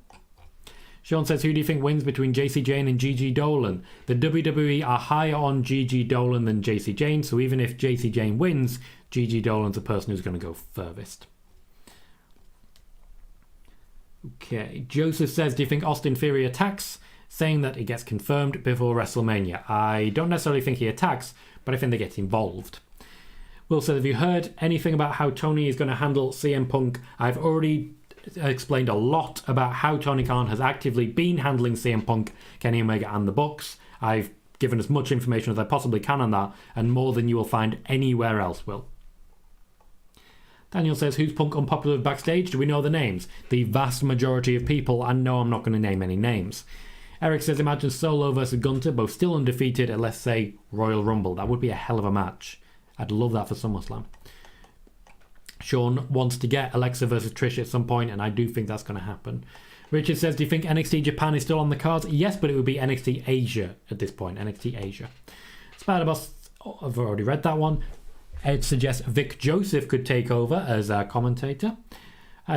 Sean says, who do you think wins between JC Jane and Gigi Dolan? The WWE are higher on Gigi Dolan than JC Jane, so even if JC Jane wins, Gigi Dolan's the person who's going to go furthest. Okay. Joseph says, do you think Austin Theory attacks? Saying that it gets confirmed before WrestleMania. I don't necessarily think he attacks, but I think they get involved. Will says, have you heard anything about how Tony is going to handle CM Punk? I've already explained a lot about how Tony Khan has actively been handling CM Punk, Kenny Omega and the Bucks. I've given as much information as I possibly can on that, and more than you will find anywhere else, Will. Daniel says, who's Punk unpopular backstage? Do we know the names? The vast majority of people, and no, I'm not going to name any names. Eric says, imagine Solo versus Gunter, both still undefeated at, let's say, Royal Rumble. That would be a hell of a match. I'd love that for SummerSlam. Sean wants to get Alexa versus Trish at some point, and I do think that's going to happen. Richard says, do you think NXT Japan is still on the cards? Yes, but it would be NXT Asia at this point. NXT Asia. Spider-Boss, I've already read that one. Ed suggests Vic Joseph could take over as a commentator.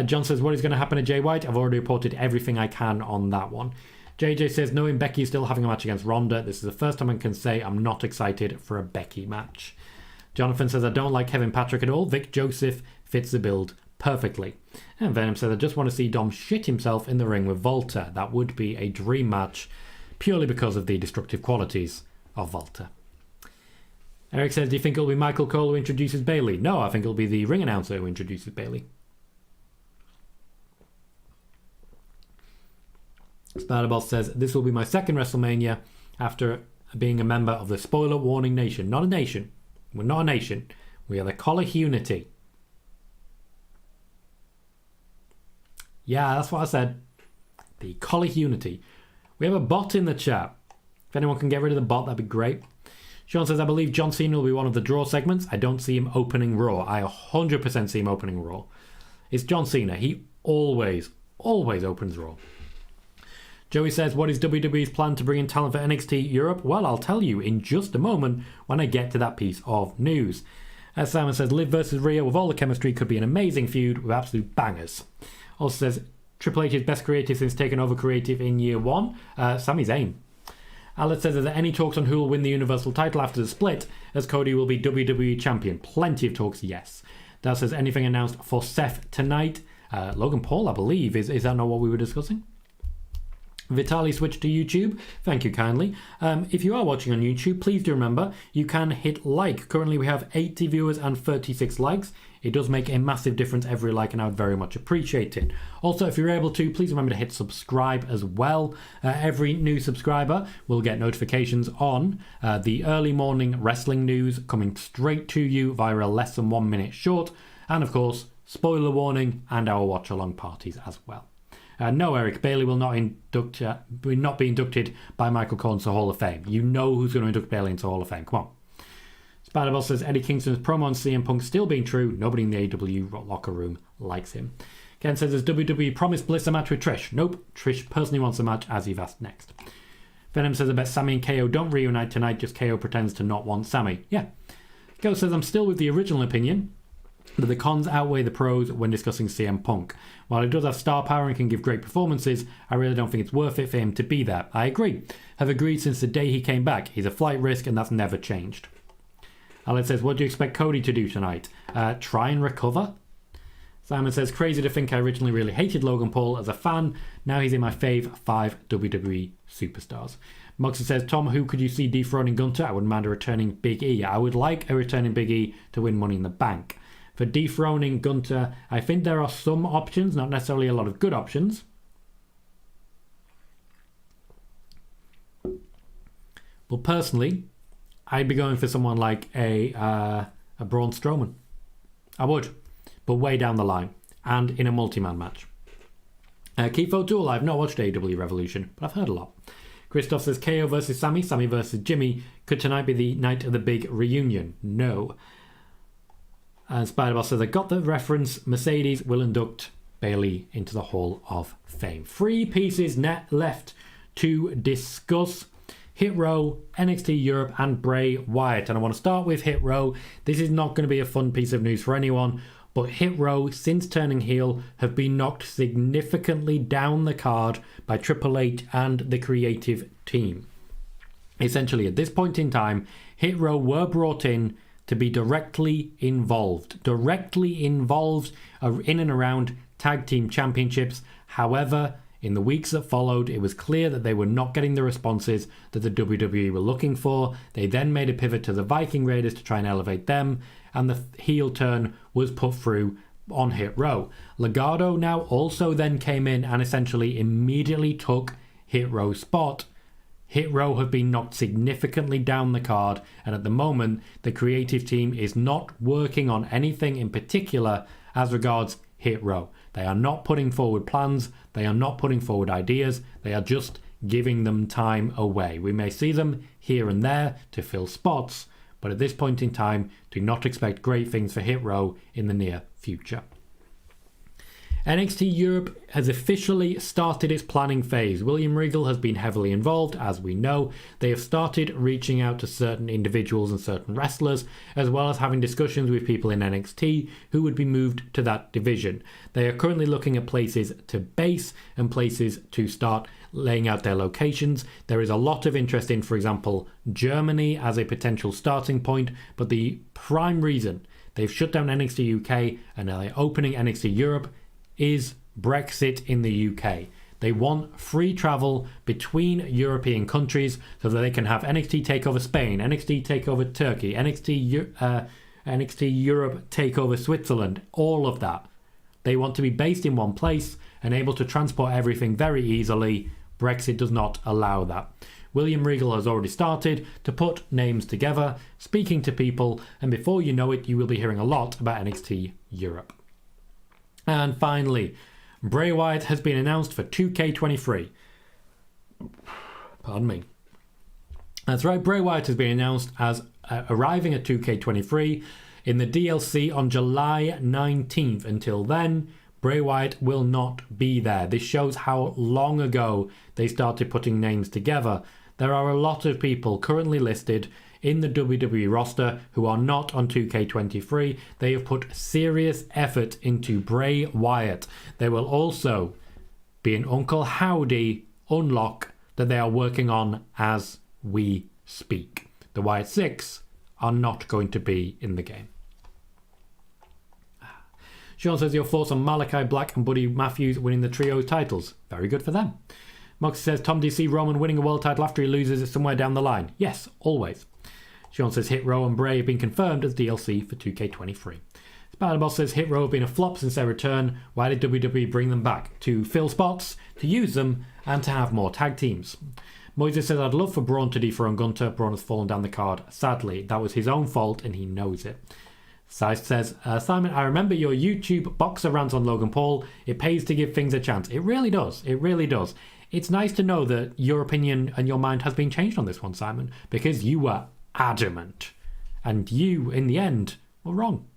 John says, what is going to happen to Jay White? I've already reported everything I can on that one. JJ says, knowing Becky is still having a match against Ronda, this is the first time I can say I'm not excited for a Becky match. Jonathan says, I don't like Kevin Patrick at all. Vic Joseph fits the build perfectly. And Venom says, I just want to see Dom shit himself in the ring with Volta. That would be a dream match, purely because of the destructive qualities of Volta. Eric says, do you think it'll be Michael Cole who introduces Bayley? No, I think it'll be the ring announcer who introduces Bayley. Spider-Boss says, this will be my second WrestleMania after being a member of the Spoiler Warning Nation. Not a nation. We're not a nation. We are the Colohue. Yeah, that's what I said. The Colohue. We have a bot in the chat. If anyone can get rid of the bot, that'd be great. Sean says, I believe John Cena will be one of the draw segments. I don't see him opening Raw. I 100% see him opening Raw. It's John Cena. He always opens Raw. Joey says, what is WWE's plan to bring in talent for NXT Europe? Well, I'll tell you in just a moment when I get to that piece of news. As Simon says, Liv versus Rhea with all the chemistry could be an amazing feud with absolute bangers. Also says, Triple H is best creative since taking over creative in year one. Sami Zayn. Alex says, are there any talks on who will win the Universal title after the split, as Cody will be WWE champion? Plenty of talks, yes. That says, anything announced for Seth tonight? Logan Paul, I believe. Is that not what we were discussing? Vitali switched to YouTube. Thank you kindly. If you are watching on YouTube, please do remember you can hit like. Currently we have 80 viewers and 36 likes. It does make a massive difference every like, and I would very much appreciate it. Also, if you're able to, please remember to hit subscribe as well. Every new subscriber will get notifications on the early morning wrestling news coming straight to you via a less than 1 minute short, and of course spoiler warning and our watch along parties as well. No, Eric, Bayley will not be inducted by Michael Cole into the Hall of Fame. You know who's going to induct Bayley into the Hall of Fame. Come on. Spider-Boss says, Eddie Kingston's promo on CM Punk still being true. Nobody in the AEW locker room likes him. Ken says, has WWE promised Bliss a match with Trish? Nope. Trish personally wants a match, as you've asked next. Venom says, I bet Sammy and KO don't reunite tonight, just KO pretends to not want Sammy. Yeah. Go says, I'm still with the original opinion that the cons outweigh the pros when discussing CM Punk. While he does have star power and can give great performances, I really don't think it's worth it for him to be there. I agree. Have agreed since the day he came back. He's a flight risk and that's never changed. Alex says, what do you expect Cody to do tonight? Try and recover? Simon says, crazy to think I originally really hated Logan Paul as a fan. Now he's in my fave 5 WWE superstars. Moxie says, Tom, who could you see dethroning Gunter? I wouldn't mind a returning Big E. I would like a returning Big E to win Money in the Bank. For dethroning Gunter, I think there are some options, not necessarily a lot of good options. But personally, I'd be going for someone like a Braun Strowman. I would, but way down the line and in a multi-man match. Keith O'Toole, I've not watched AEW Revolution, but I've heard a lot. Christoph says KO versus Sammy, Sammy versus Jimmy. Could tonight be the night of the big reunion? No. And Spider-Boss says, I got the reference. Mercedes will induct Bayley into the Hall of Fame. 3 pieces net left to discuss. Hit Row, NXT Europe, and Bray Wyatt. And I want to start with Hit Row. This is not going to be a fun piece of news for anyone, but Hit Row, since turning heel, have been knocked significantly down the card by Triple H and the creative team. Essentially, at this point in time, Hit Row were brought in to be directly involved in and around tag team championships. However, in the weeks that followed, it was clear that they were not getting the responses that the WWE were looking for. They then made a pivot to the Viking Raiders to try and elevate them, and the heel turn was put through on Hit Row. Legado now also then came in and essentially immediately took Hit Row's spot. Hit Row have been knocked significantly down the card, and at the moment, the creative team is not working on anything in particular as regards Hit Row. They are not putting forward plans, they are not putting forward ideas, they are just giving them time away. We may see them here and there to fill spots, but at this point in time, do not expect great things for Hit Row in the near future. NXT Europe has officially started its planning phase. William Regal has been heavily involved, as we know. They have started reaching out to certain individuals and certain wrestlers, as well as having discussions with people in NXT who would be moved to that division. They are currently looking at places to base and places to start laying out their locations. There is a lot of interest in, for example, Germany as a potential starting point, but the prime reason They've shut down NXT UK and now they're opening NXT Europe, is Brexit in the UK. They want free travel between European countries so that they can have NXT TakeOver Spain, NXT TakeOver Turkey, NXT Europe TakeOver Switzerland, all of that. They want to be based in one place and able to transport everything very easily. Brexit does not allow that. William Regal has already started to put names together, speaking to people, and before you know it, you will be hearing a lot about NXT Europe. And finally, Bray Wyatt has been announced for 2K23. Pardon me. That's right, Bray Wyatt has been announced as arriving at 2K23 in the DLC on July 19th. Until then, Bray Wyatt will not be there. This shows how long ago they started putting names together. There are a lot of people currently listed in the WWE roster who are not on 2K23. They have put serious effort into Bray Wyatt. There will also be an Uncle Howdy unlock that they are working on as we speak. The Wyatt 6 are not going to be in the game. Sean says your thoughts on Malachi Black and Buddy Matthews winning the trio titles. Very good for them. Moxie says, Tom, do you see Roman winning a world title after he loses it somewhere down the line? Yes, always. Sean says Hit Row and Bray have been confirmed as DLC for 2K23. Spider-Boss says Hit Row have been a flop since their return. Why did WWE bring them back? To fill spots, to use them, and to have more tag teams. Moises says, I'd love for Braun to dethrone Gunter. Braun has fallen down the card. Sadly, that was his own fault and he knows it. Sai says, Simon, I remember your YouTube boxer rant on Logan Paul. It pays to give things a chance. It really does. It really does. It's nice to know that your opinion and your mind has been changed on this one, Simon, because you were adamant. And you, in the end, were wrong.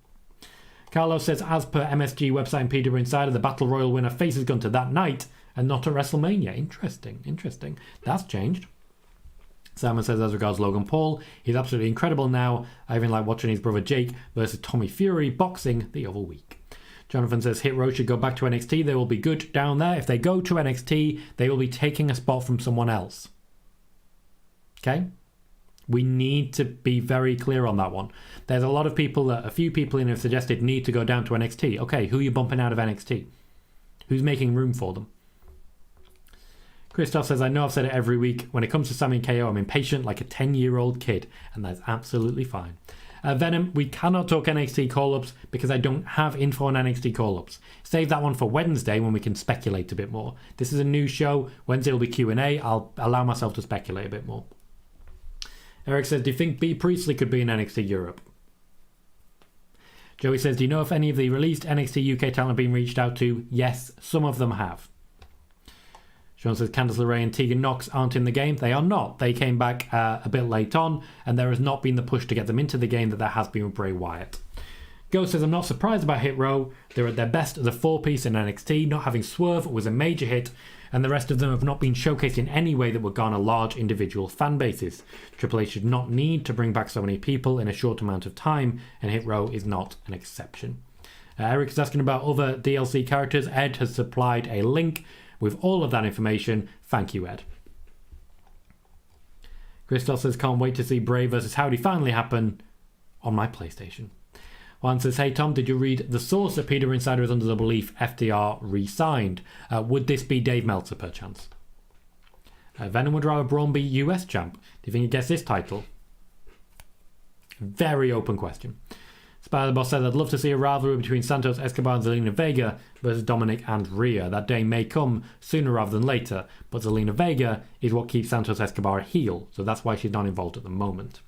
Carlos says, as per MSG website and PWInsider, the Battle Royal winner faces Gunter that night and not at WrestleMania. Interesting. That's changed. Simon says, as regards Logan Paul, he's absolutely incredible now. I even like watching his brother Jake versus Tommy Fury boxing the other week. Jonathan says, Hit Row should go back to NXT. They will be good down there. If they go to NXT, they will be taking a spot from someone else. Okay? We need to be very clear on that one. There's a lot of people, a few people in have suggested need to go down to NXT. Okay, who are you bumping out of NXT? Who's making room for them? Christoph says, I know I've said it every week. When it comes to Sammy and KO, I'm impatient like a 10-year-old kid. And that's absolutely fine. Venom, we cannot talk NXT call-ups because I don't have info on NXT call-ups. Save that one for Wednesday when we can speculate a bit more. This is a new show. Wednesday will be Q&A. I'll allow myself to speculate a bit more. Eric says, do you think B. Priestley could be in NXT Europe? Joey says, do you know if any of the released NXT UK talent have been reached out to? Yes, some of them have. Sean says, Candice LeRae and Tegan Nox aren't in the game. They are not. They came back a bit late on, and there has not been the push to get them into the game that there has been with Bray Wyatt. Ghost says, I'm not surprised about Hit Row. They're at their best as a four-piece in NXT. Not having Swerve was a major hit, and the rest of them have not been showcased in any way that would garner large individual fan bases. Triple H should not need to bring back so many people in a short amount of time, and Hit Row is not an exception. Eric is asking about other DLC characters. Ed has supplied a link with all of that information. Thank you, Ed. Christoph says, can't wait to see Bray versus Howdy finally happen on my PlayStation. Juan says, hey Tom, did you read the source that PWInsider is under the belief FDR re-signed? Would this be Dave Meltzer perchance? Venom would rather Braun be US champ. Do you think he gets this title? Very open question. Spider-Boss says, I'd love to see a rivalry between Santos Escobar and Zelina Vega versus Dominic and Rhea. That day may come sooner rather than later, but Zelina Vega is what keeps Santos Escobar a heel, so that's why she's not involved at the moment.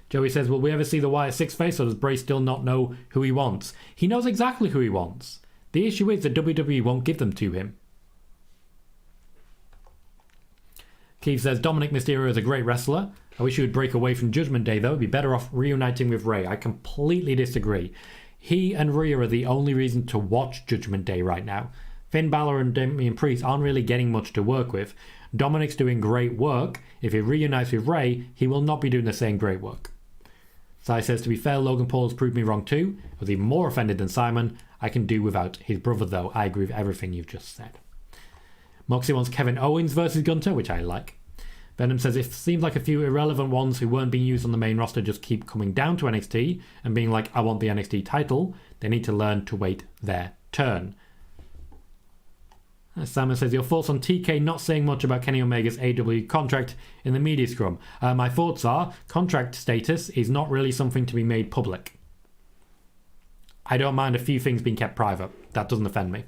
Joey says, will we ever see the Wyatt Six face, or does Bray still not know who he wants? He knows exactly who he wants. The issue is that WWE won't give them to him. Keith says, Dominic Mysterio is a great wrestler. I wish he would break away from Judgment Day, though. He'd be better off reuniting with Rey. I completely disagree. He and Rhea are the only reason to watch Judgment Day right now. Finn Balor and Damian Priest aren't really getting much to work with. Dominic's doing great work. If he reunites with Rey, he will not be doing the same great work. Sai says, to be fair, Logan Paul has proved me wrong too. I was even more offended than Simon. I can do without his brother, though. I agree with everything you've just said. Moxie wants Kevin Owens versus Gunter, which I like. Venom says, it seems like a few irrelevant ones who weren't being used on the main roster just keep coming down to NXT and being like, I want the NXT title. They need to learn to wait their turn. Simon says, your thoughts on TK not saying much about Kenny Omega's AEW contract in the media scrum? My thoughts are, contract status is not really something to be made public. I don't mind a few things being kept private. That doesn't offend me.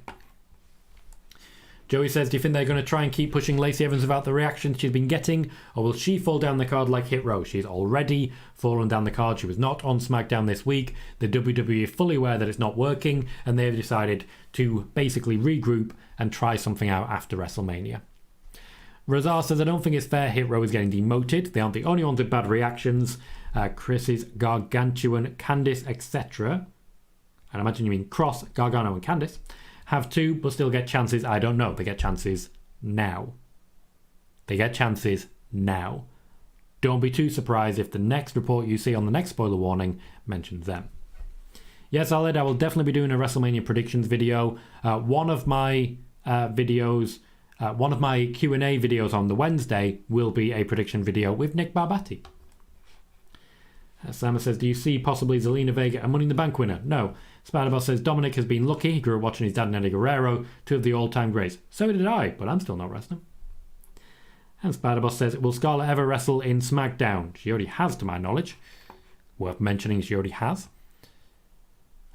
Joey says, do you think they're going to try and keep pushing Lacey Evans about the reaction she's been getting, or will she fall down the card like Hit Row? She's already fallen down the card. She was not on SmackDown this week. The WWE are fully aware that it's not working, and they've decided to basically regroup and try something out after WrestleMania. Razar says, I don't think it's fair Hit Row is getting demoted. They aren't the only ones with bad reactions. Chris's Gargantuan, Candice, etc. And I imagine you mean Cross, Gargano and Candice. Have two, but still get chances. I don't know. They get chances now. They get chances now. Don't be too surprised if the next report you see on the next spoiler warning mentions them. Yes, I will definitely be doing a WrestleMania predictions video. One of my videos, one of my Q&A videos on the Wednesday will be a prediction video with Nick Barbatti. Simon says, do you see possibly Zelina Vega a Money in the Bank winner? No. Spider-Boss says, Dominic has been lucky. He grew up watching his dad and Eddie Guerrero, two of the all-time greats. So did I, but I'm still not wrestling. And Spider-Boss says, will Scarlett ever wrestle in SmackDown? She already has, to my knowledge. Worth mentioning, she already has.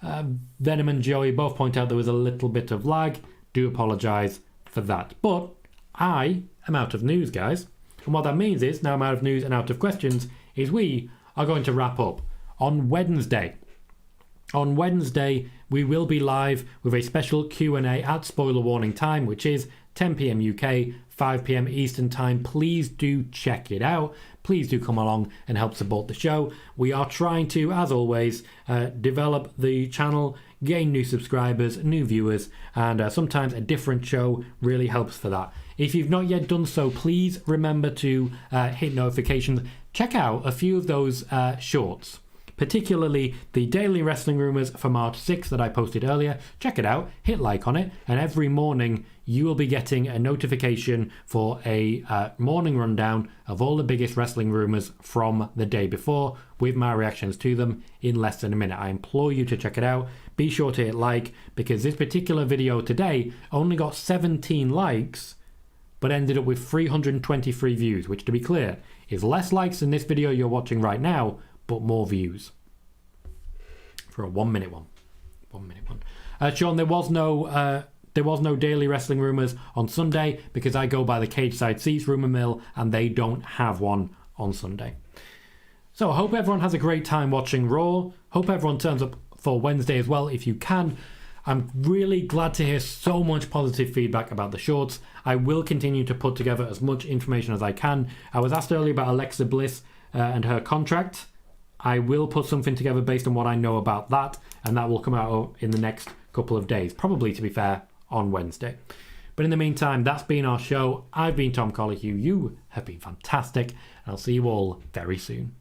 Venom and Joey both point out there was a little bit of lag. Do apologise for that. But I am out of news, guys. And what that means is, now I'm out of news and out of questions, is we are going to wrap up on Wednesday. On Wednesday, we will be live with a special Q&A at spoiler warning time, which is 10 p.m. UK, 5 p.m. Eastern time. Please do check it out. Please do come along and help support the show. We are trying to, as always, develop the channel, gain new subscribers, new viewers, and sometimes a different show really helps for that. If you've not yet done so, please remember to hit notifications. Check out a few of those shorts, particularly the Daily Wrestling Rumours for March 6th that I posted earlier. Check it out, hit like on it, and every morning you will be getting a notification for a morning rundown of all the biggest wrestling rumours from the day before, with my reactions to them in less than a minute. I implore you to check it out. Be sure to hit like, because this particular video today only got 17 likes, but ended up with 323 views, which, to be clear, is less likes than this video you're watching right now, but more views. For a 1 minute one. 1 minute one. Sean, there was no Daily Wrestling Rumours on Sunday because I go by the Cage Side Seats rumour mill and they don't have one on Sunday. So I hope everyone has a great time watching Raw. Hope everyone turns up for Wednesday as well if you can. I'm really glad to hear so much positive feedback about the shorts. I will continue to put together as much information as I can. I was asked earlier about Alexa Bliss and her contract. I will put something together based on what I know about that, and that will come out in the next couple of days. Probably, to be fair, on Wednesday. But in the meantime, that's been our show. I've been Tom Colohue. You have been fantastic, and I'll see you all very soon.